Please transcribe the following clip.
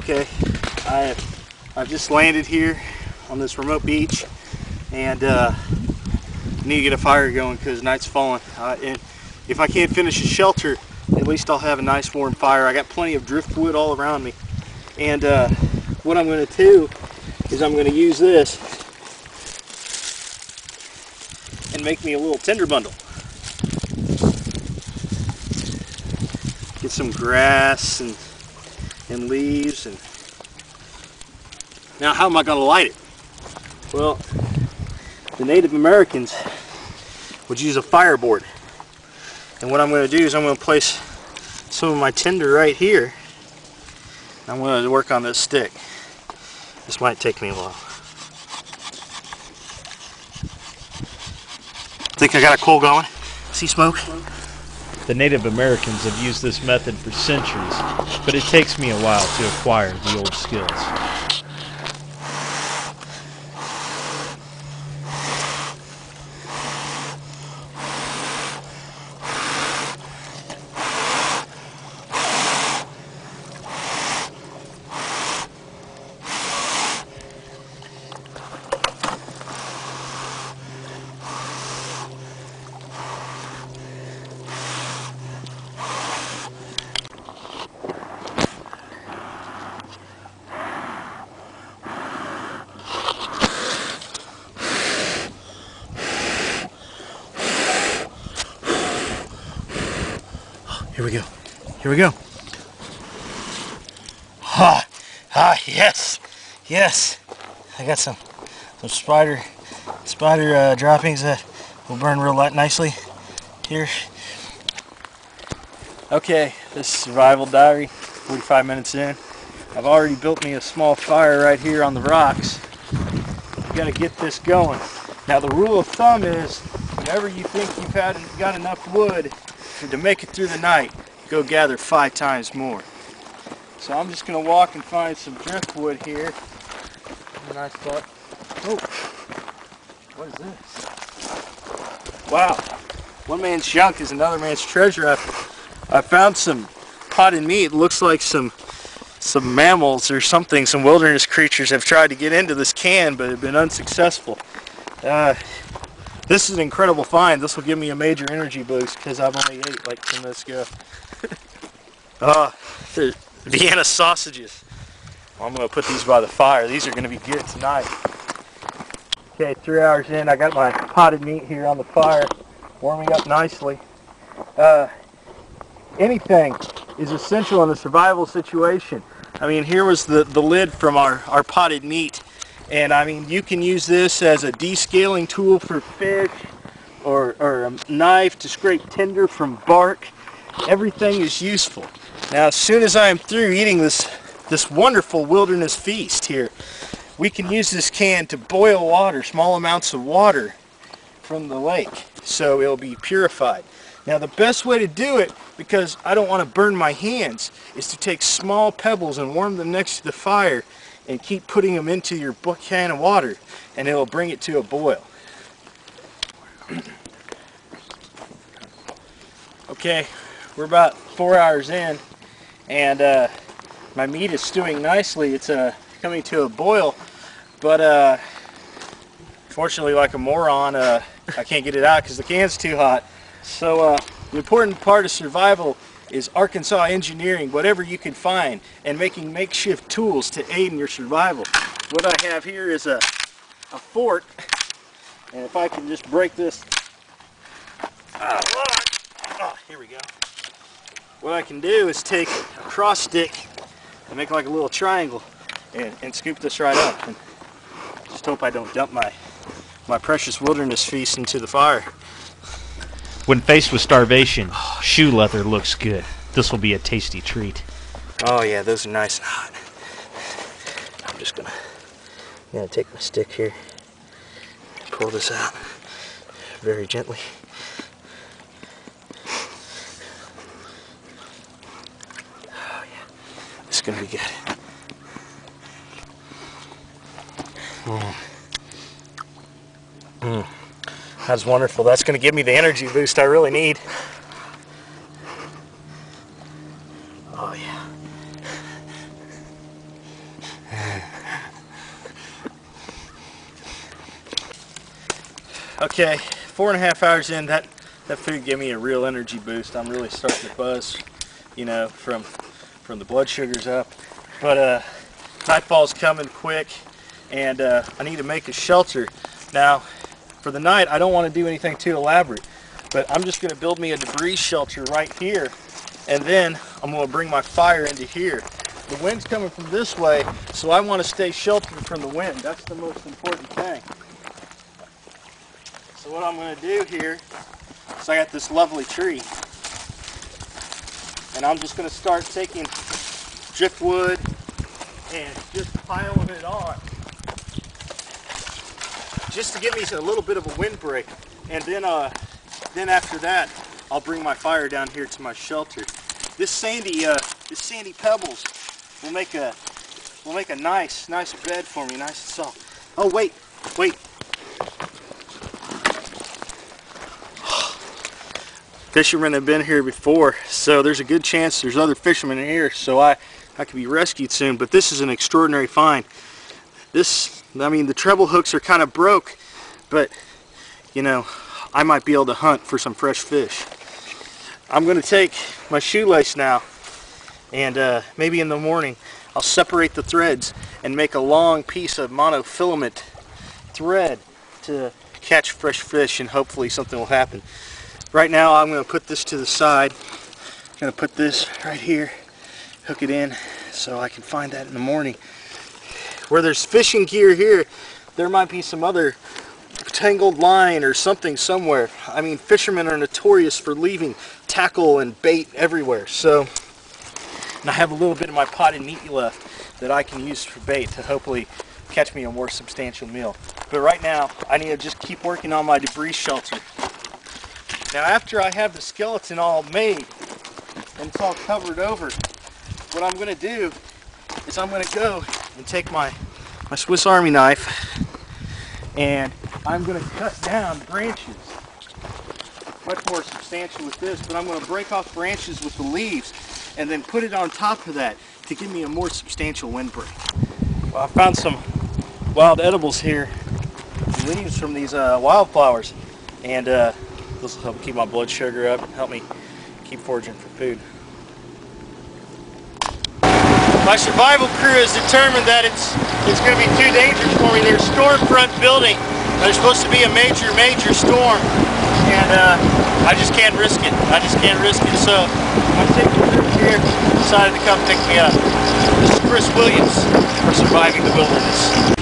Okay, I've just landed here on this remote beach, and need to get a fire going because night's falling. And if I can't finish a shelter, at least I'll have a nice warm fire. I got plenty of driftwood all around me, and what I'm going to do is I'm going to use this and make me a little tinder bundle. Get some grass and leaves, and now how am I going to light it? Well, the Native Americans would use a fireboard, and what I'm going to do is I'm going to place some of my tinder right here. I'm going to work on this stick. This might take me a while. Think I got a coal going? See smoke? The Native Americans have used this method for centuries, but it takes me a while to acquire the old skills. Here we go. Here we go. Yes, yes. I got some spider droppings that will burn real nicely here. Okay, this is survival diary. 45 minutes in. I've already built me a small fire right here on the rocks. You got to get this going. Now the rule of thumb is, whenever you think you've got enough wood to make it through the night, go gather 5 times more. So I'm just going to walk and find some driftwood here. Nice spot. Oh, what is this? Wow, one man's junk is another man's treasure. I found some potted meat. It looks like some mammals or something, some wilderness creatures have tried to get into this can but have been unsuccessful. This is an incredible find. This will give me a major energy boost because I've only ate like 10 minutes ago. The Vienna sausages. Well, I'm going to put these by the fire. These are going to be good tonight. Okay, 3 hours in, I got my potted meat here on the fire, warming up nicely. Anything is essential in a survival situation. I mean, here was the lid from our potted meat. And I mean, you can use this as a descaling tool for fish, or a knife to scrape tinder from bark. Everything is useful. Now, as soon as I am through eating this wonderful wilderness feast here, we can use this can to boil water, small amounts of water from the lake, so it'll be purified. Now, the best way to do it, because I don't want to burn my hands, is to take small pebbles and warm them next to the fire and keep putting them into your can of water, and it'll bring it to a boil. Okay, we're about 4 hours in, and my meat is stewing nicely. It's coming to a boil, but fortunately, like a moron, I can't get it out because the can's too hot. So the important part of survival is Arkansas engineering, whatever you can find, and making makeshift tools to aid in your survival. What I have here is a fork, and if I can just break this, here we go. What I can do is take a cross stick and make like a little triangle and scoop this right up, and just hope I don't dump my precious wilderness feast into the fire. When faced with starvation, shoe leather looks good. This will be a tasty treat. Oh yeah, those are nice and hot. I'm just gonna take my stick here, pull this out very gently. Oh yeah, this is gonna be good. That's wonderful. That's going to give me the energy boost I really need. Oh yeah. Okay, 4.5 hours in, that food gave me a real energy boost. I'm really starting to buzz, you know, from the blood sugars up. But nightfall's coming quick, and I need to make a shelter. Now, for the night, I don't want to do anything too elaborate, but I'm just going to build me a debris shelter right here, and then I'm going to bring my fire into here. The wind's coming from this way, so I want to stay sheltered from the wind. That's the most important thing. So what I'm going to do here is I got this lovely tree, and I'm just going to start taking driftwood and just piling it on, just to give me a little bit of a windbreak. And then after that, I'll bring my fire down here to my shelter. This sandy pebbles will make a nice bed for me, nice and soft. Oh wait. Fishermen have been here before, so there's a good chance there's other fishermen in here, so I could be rescued soon. But this is an extraordinary find. I mean, the treble hooks are kind of broke, but you know, I might be able to hunt for some fresh fish. I'm going to take my shoelace now, and maybe in the morning I'll separate the threads and make a long piece of monofilament thread to catch fresh fish, and hopefully something will happen. Right now I'm going to put this to the side. I'm going to put this right here, hook it in so I can find that in the morning. Where there's fishing gear here, there might be some other tangled line or something somewhere. I mean, fishermen are notorious for leaving tackle and bait everywhere. So, and I have a little bit of my potted meat left that I can use for bait to hopefully catch me a more substantial meal. But right now, I need to just keep working on my debris shelter. Now, after I have the skeleton all made and it's all covered over, what I'm going to do is I'm going to go and take my Swiss Army knife, and I'm going to cut down branches. Much more substantial with this, but I'm going to break off branches with the leaves and then put it on top of that to give me a more substantial windbreak. Well, I found some wild edibles here, leaves from these wildflowers, and this will help keep my blood sugar up and help me keep foraging for food. My survival crew has determined that it's going to be too dangerous for me. There's a stormfront building. There's supposed to be a major storm, and I just can't risk it. So my safety crew here decided to come pick me up. This is Chris Williams for Surviving the Wilderness.